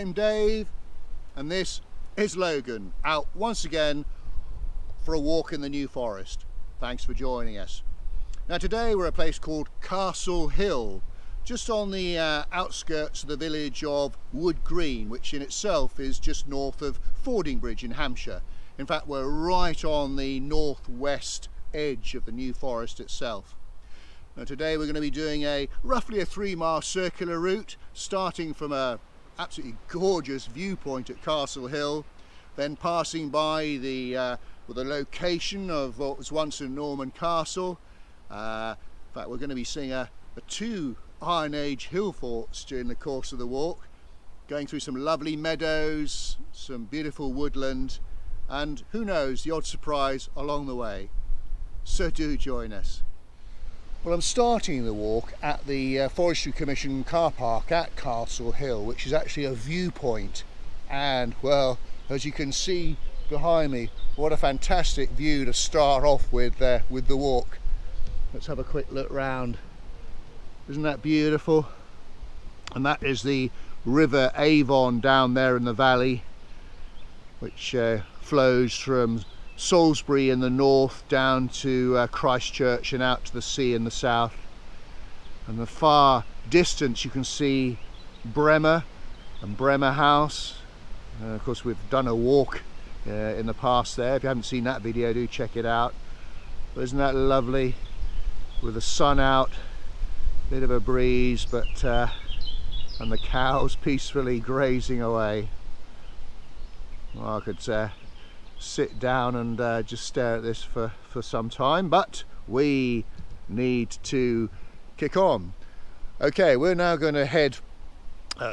I'm Dave, and this is Logan, out once again for a walk in the New Forest. Thanks for joining us. Now today we're at a place called Castle Hill, just on the outskirts of the village of Woodgreen, which in itself is just north of Fordingbridge in Hampshire. In fact, we're right on the northwest edge of the New Forest itself. Now today we're going to be doing roughly a 3-mile circular route, starting from a absolutely gorgeous viewpoint at Castle Hill, then passing by the location of what was once a Norman castle. In fact, we're going to be seeing 2 Iron Age Hillforts during the course of the walk, going through some lovely meadows, some beautiful woodland, and who knows, the odd surprise along the way. So do join us. Well, I'm starting the walk at the Forestry Commission car park at Castle Hill, which is actually a viewpoint, and well, as you can see behind me, what a fantastic view to start off with the walk. Let's have a quick look round. Isn't that beautiful? And that is the river Avon down there in the valley, which flows from Salisbury in the north down to Christchurch and out to the sea in the south. And the far distance you can see Breamore and Breamore House. Of course, we've done a walk in the past there. If you haven't seen that video, do check it out. But isn't that lovely, with the sun out, bit of a breeze, but and the cows peacefully grazing away. Well, I could sit down and just stare at this for some time, but we need to kick on. Okay, we're now going to head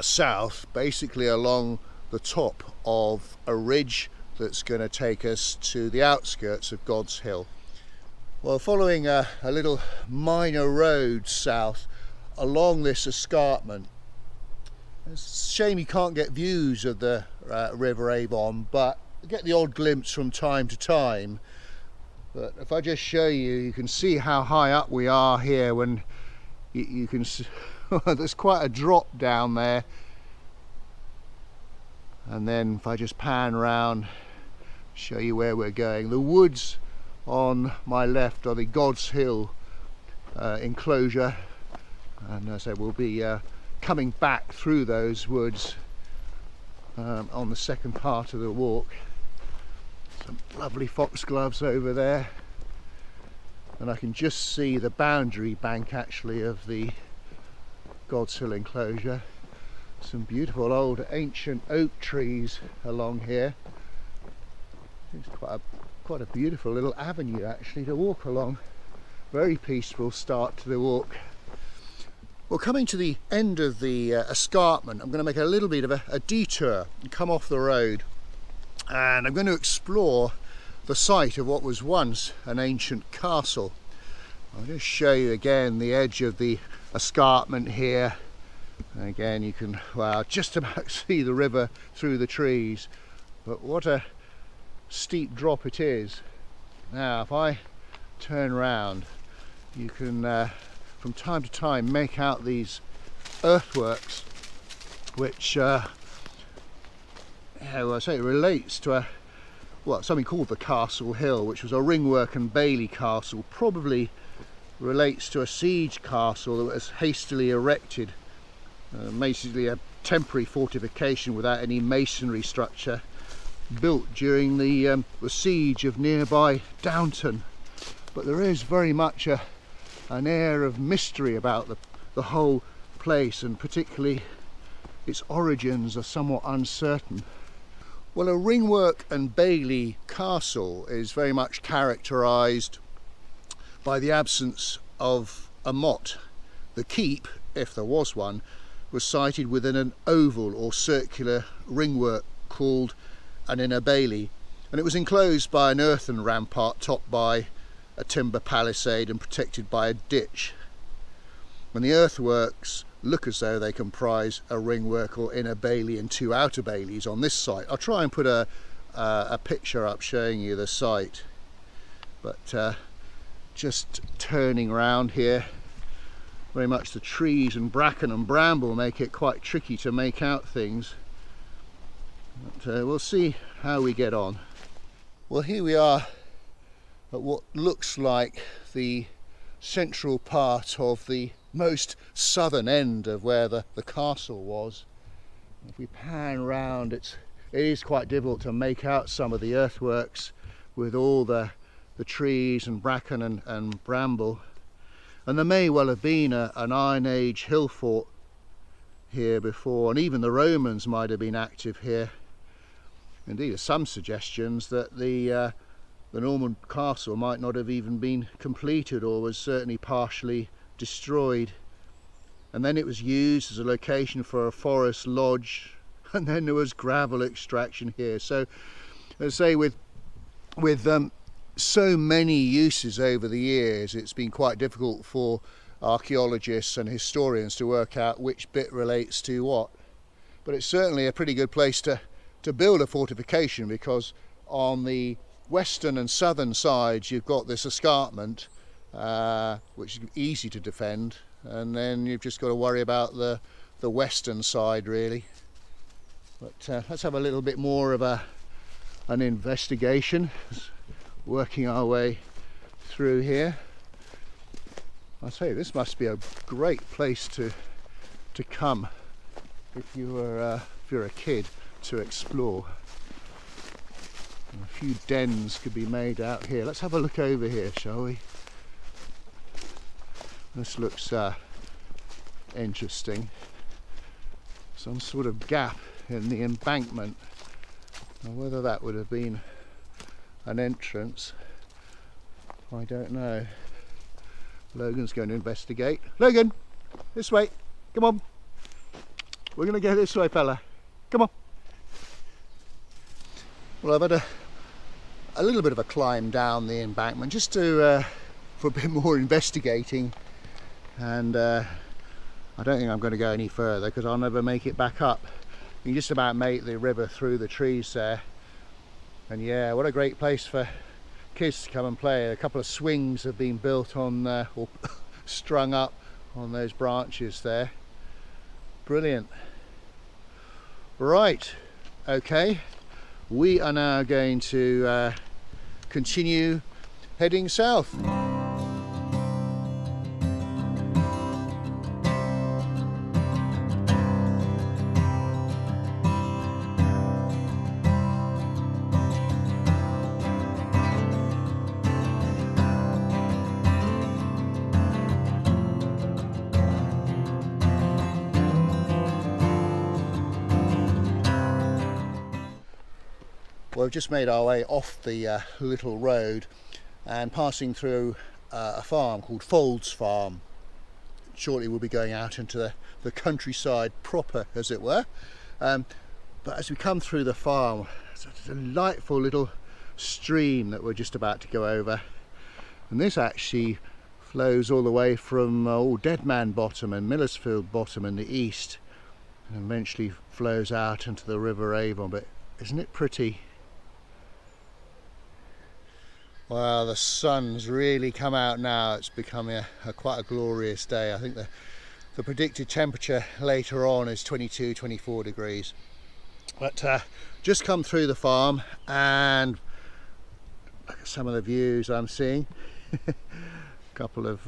south, basically along the top of a ridge that's going to take us to the outskirts of Godshill. Well, following a little minor road south along this escarpment, it's a shame you can't get views of the River Avon, but you get the odd glimpse from time to time. But if I just show you, you can see how high up we are here. When you can see, there's quite a drop down there. And then if I just pan around, show you where we're going. The woods on my left are the Godshill enclosure, and as I said, we'll be coming back through those woods on the second part of the walk. Some lovely foxgloves over there, and I can just see the boundary bank actually of the Godshill enclosure. Some beautiful old ancient oak trees along here. It's quite a beautiful little avenue actually to walk along. Very peaceful start to the walk. Well, coming to the end of the escarpment, I'm going to make a little bit of a detour and come off the road, and I'm going to explore the site of what was once an ancient castle. I'll just show you again the edge of the escarpment here. And again, you can, well, just about see the river through the trees, but what a steep drop it is. Now if I turn around, you can from time to time make out these earthworks, which well, I say it relates to something called the Castle Hill, which was a Ringwork and Bailey Castle. Probably relates to a siege castle that was hastily erected, basically a temporary fortification without any masonry structure, built during the siege of nearby Downton. But there is very much an air of mystery about the whole place, and particularly its origins are somewhat uncertain. Well, a Ringwork and Bailey Castle is very much characterised by the absence of a motte. The keep, if there was one, was sited within an oval or circular ringwork called an inner bailey, and it was enclosed by an earthen rampart topped by a timber palisade and protected by a ditch. And the earthworks look as though they comprise a ringwork or inner bailey and 2 outer bailies on this site. I'll try and put a picture up showing you the site, but just turning around here, very much the trees and bracken and bramble make it quite tricky to make out things. But we'll see how we get on. Well, here we are at what looks like the central part of the most southern end of where the castle was. If we pan round, it is quite difficult to make out some of the earthworks with all the trees and bracken and bramble. And there may well have been an Iron Age Hillfort here before, and even the Romans might have been active here. Indeed, there's some suggestions that the Norman castle might not have even been completed, or was certainly partially destroyed. And then it was used as a location for a forest lodge, and then there was gravel extraction here. So, as I say, with so many uses over the years, it's been quite difficult for archaeologists and historians to work out which bit relates to what. But it's certainly a pretty good place to build a fortification, because on the western and southern sides you've got this escarpment, which is easy to defend, and then you've just got to worry about the western side really. But let's have a little bit more of an investigation, working our way through here. I say, this must be a great place to come if you're a kid, to explore. And a few dens could be made out here. Let's have a look over here, shall we? This looks interesting. Some sort of gap in the embankment. Now, whether that would have been an entrance, I don't know. Logan's going to investigate. Logan, this way. Come on. We're going to go this way, fella. Come on. Well, I've had a little bit of a climb down the embankment just to for a bit more investigating, and I don't think I'm going to go any further because I'll never make it back up. You can just about make the river through the trees there, and yeah, what a great place for kids to come and play. A couple of swings have been built on or strung up on those branches there. Brilliant. Right, okay, we are now going to continue heading south. Well, we've just made our way off the little road and passing through a farm called Fold's Farm. Shortly we'll be going out into the countryside proper, as it were. But as we come through the farm, it's a delightful little stream that we're just about to go over. And this actually flows all the way from Deadman Bottom and Millersfield Bottom in the east, and eventually flows out into the River Avon. But isn't it pretty? Well, the sun's really come out now. It's becoming quite a glorious day. I think the predicted temperature later on is 22, 24 degrees. But just come through the farm and look at some of the views I'm seeing. A couple of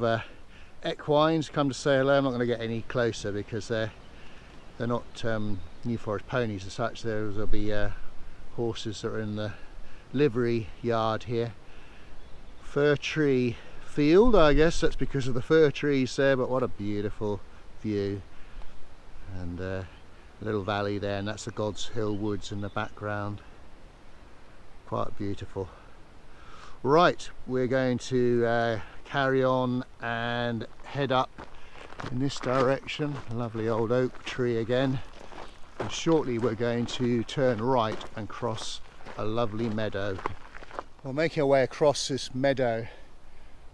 equines come to say hello. I'm not going to get any closer because they're not New Forest ponies as such. There'll be horses that are in the livery yard here. Fir tree field, I guess that's because of the fir trees there, but what a beautiful view. And a little valley there, and that's the Godshill woods in the background. Quite beautiful. Right, we're going to carry on and head up in this direction. A lovely old oak tree again. And shortly we're going to turn right and cross a lovely meadow. Well, making our way across this meadow,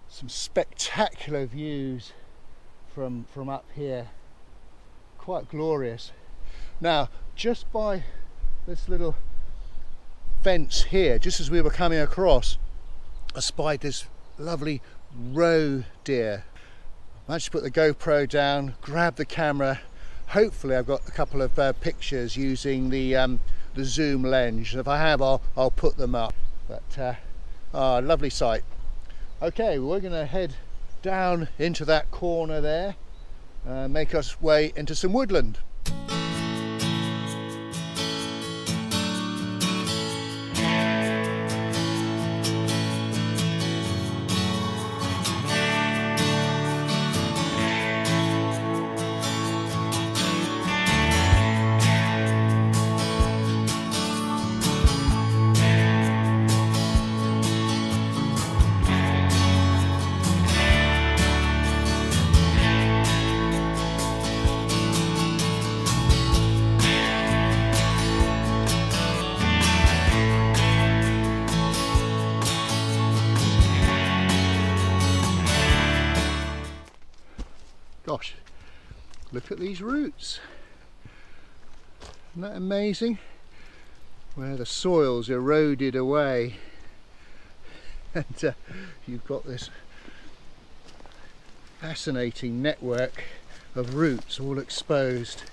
some spectacular views from up here, quite glorious. Now, just by this little fence here, just as we were coming across, I spied this lovely roe deer. I managed to put the GoPro down, grab the camera. Hopefully I've got a couple of pictures using the the zoom lens. If I have, I'll put them up. But lovely sight. Okay, we're going to head down into that corner there, make us way into some woodland. Gosh, look at these roots. Isn't that amazing? Where the soil's eroded away and you've got this fascinating network of roots all exposed.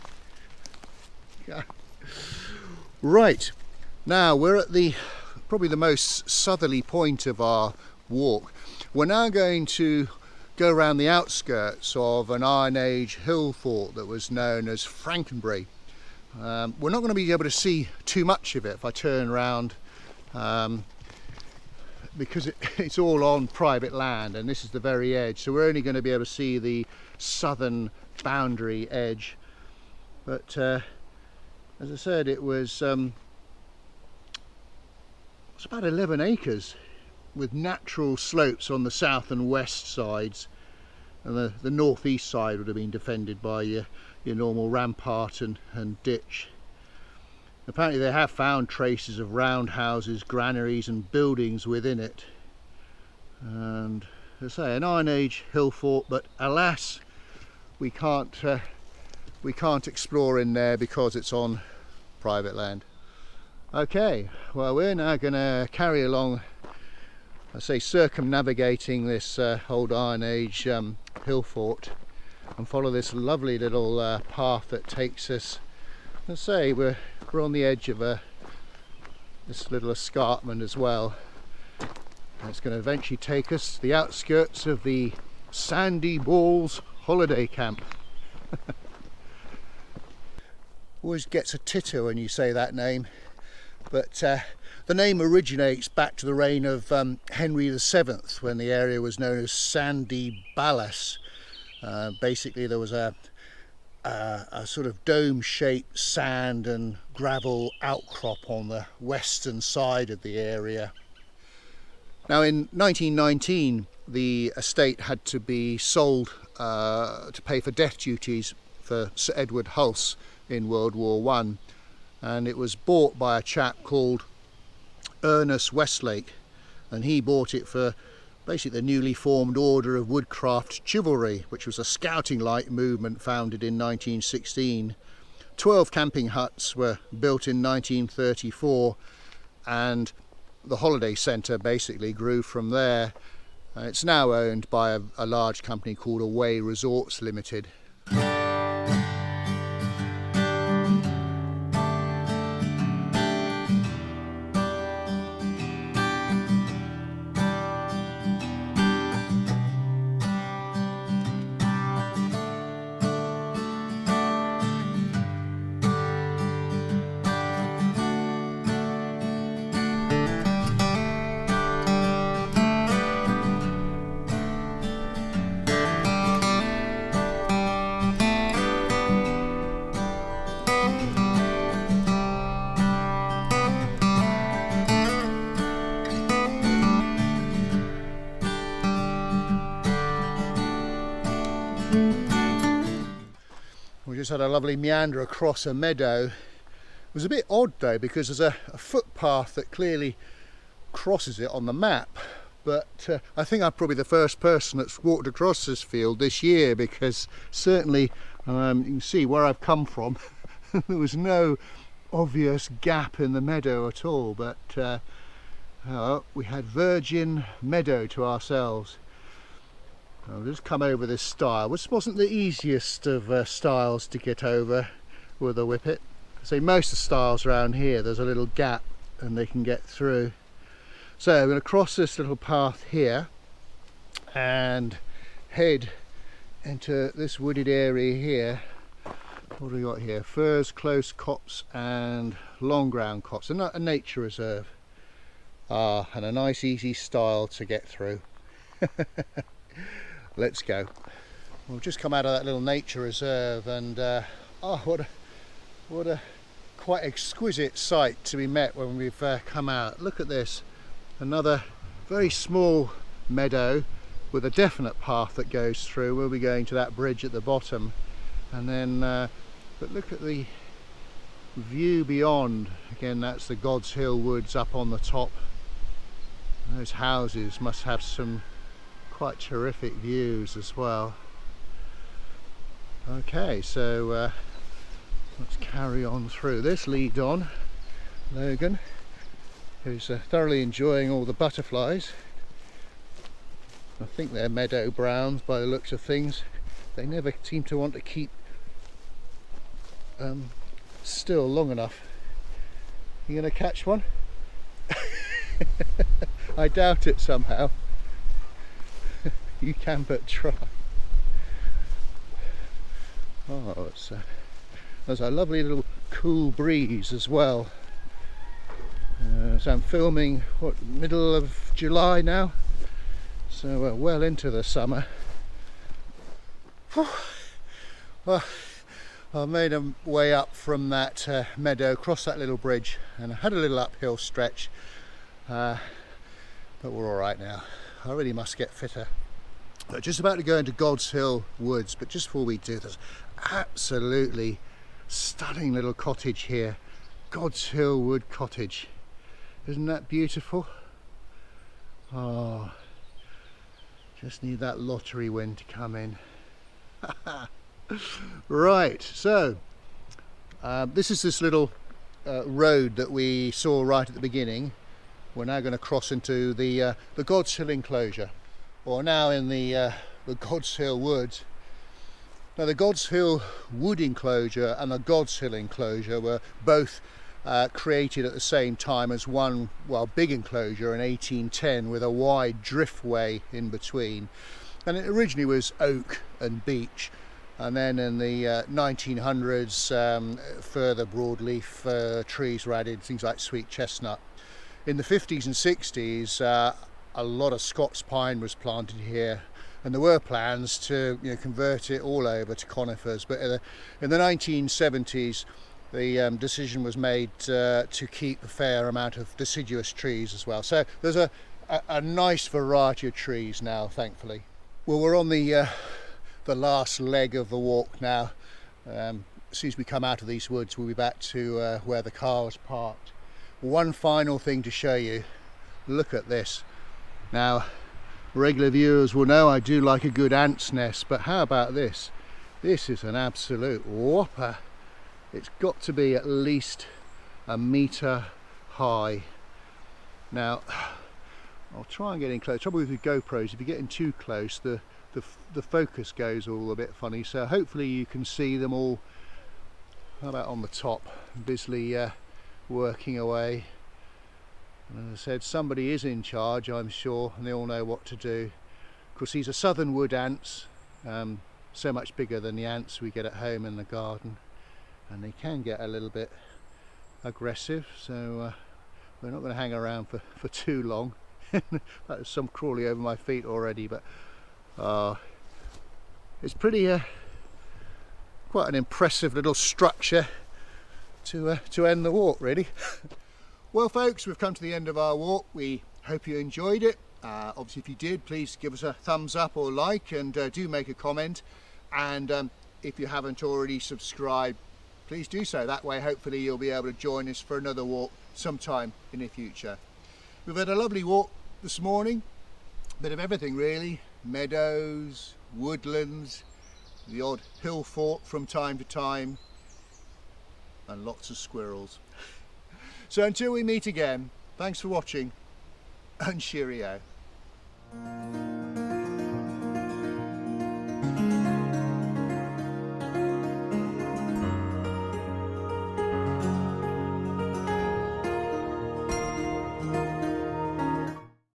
Yeah. Right, now we're at probably the most southerly point of our walk. We're now going to go around the outskirts of an Iron Age Hillfort that was known as Frankenbury. We're not going to be able to see too much of it if I turn around, because it's all on private land and this is the very edge, so we're only going to be able to see the southern boundary edge. But as I said, it's about 11 acres with natural slopes on the south and west sides, and the northeast side would have been defended by your normal rampart and ditch. Apparently they have found traces of roundhouses, granaries and buildings within it, and as I say, an Iron Age Hillfort, but alas we can't explore in there because it's on private land. Okay, well, we're now going to carry along, I say, circumnavigating this old Iron Age Hillfort and follow this lovely little path that takes us. Let's say we're on the edge of this little escarpment as well, and it's going to eventually take us to the outskirts of the Sandy Balls holiday camp. Always gets a titter when you say that name, but the name originates back to the reign of Henry VII, when the area was known as Sandy Ballas. Basically there was a sort of dome-shaped sand and gravel outcrop on the western side of the area. Now in 1919 the estate had to be sold to pay for death duties for Sir Edward Hulse in World War I, and it was bought by a chap called Ernest Westlake, and he bought it for basically the newly formed Order of Woodcraft Chivalry, which was a scouting light movement founded in 1916. 12 camping huts were built in 1934, and the holiday centre basically grew from there. It's now owned by a large company called Away Resorts Limited. We just had a lovely meander across a meadow. It was a bit odd though, because there's a footpath that clearly crosses it on the map, but I think I'm probably the first person that's walked across this field this year, because certainly you can see where I've come from. There was no obvious gap in the meadow at all, but we had virgin meadow to ourselves. I'll just come over this stile, which wasn't the easiest of stiles to get over with a Whippet. So most of the stiles around here, there's a little gap and they can get through. So I'm going to cross this little path here and head into this wooded area here. What do we got here? Firs, close copse and long ground copse. A nature reserve. And a nice easy stile to get through. Let's go. We've just come out of that little nature reserve and oh, what a quite exquisite sight to be met when we've come out. Look at this. Another very small meadow with a definite path that goes through. We'll be going to that bridge at the bottom, and then but look at the view beyond. Again, that's the Godshill woods up on the top. Those houses must have some quite terrific views as well. Okay, so let's carry on through this. Lead on Logan, who's thoroughly enjoying all the butterflies. I think they're meadow browns by the looks of things. They never seem to want to keep still long enough. You gonna catch one? I doubt it somehow. You can but try. Oh, there's a lovely little cool breeze as well. So I'm filming, what, middle of July now? So we're well into the summer. Well, I made a way up from that meadow, across that little bridge, and I had a little uphill stretch, but we're all right now. I really must get fitter. We're just about to go into Godshill Woods, but just before we do, there's absolutely stunning little cottage here. Godshill Wood Cottage. Isn't that beautiful? Oh, just need that lottery win to come in. Right, so this is this little road that we saw right at the beginning. We're now going to cross into the Godshill enclosure, or now in the Godshill Woods. Now the Godshill Wood enclosure and the Godshill enclosure were both created at the same time as one, well, big enclosure in 1810 with a wide driftway in between, and it originally was oak and beech, and then in the 1900s further broadleaf trees were added, things like sweet chestnut. In the 50s and 60s a lot of Scots pine was planted here, and there were plans to convert it all over to conifers, but in the 1970s the decision was made to keep a fair amount of deciduous trees as well. So there's a nice variety of trees now, thankfully. Well, we're on the last leg of the walk now. As soon as we come out of these woods, we'll be back to where the car was parked. One final thing to show you. Look at this. Now, regular viewers will know I do like a good ant's nest, but how about this? This is an absolute whopper. It's got to be at least a metre high. Now, I'll try and get in close. Trouble with GoPros, if you're getting too close, the focus goes all a bit funny. So hopefully you can see them all. How about on the top, busily working away. And as I said, somebody is in charge, I'm sure, and they all know what to do. Of course, these are southern wood ants, so much bigger than the ants we get at home in the garden, and they can get a little bit aggressive, so we're not going to hang around for too long. There's some crawling over my feet already, but it's pretty quite an impressive little structure to end the walk, really. Well folks, we've come to the end of our walk. We hope you enjoyed it. Obviously if you did, please give us a thumbs up or like, and do make a comment, and if you haven't already subscribed, please do so. That way hopefully you'll be able to join us for another walk sometime in the future. We've had a lovely walk this morning, a bit of everything really. Meadows, woodlands, the odd hill fort from time to time, and lots of squirrels. So until we meet again, thanks for watching, and cheerio.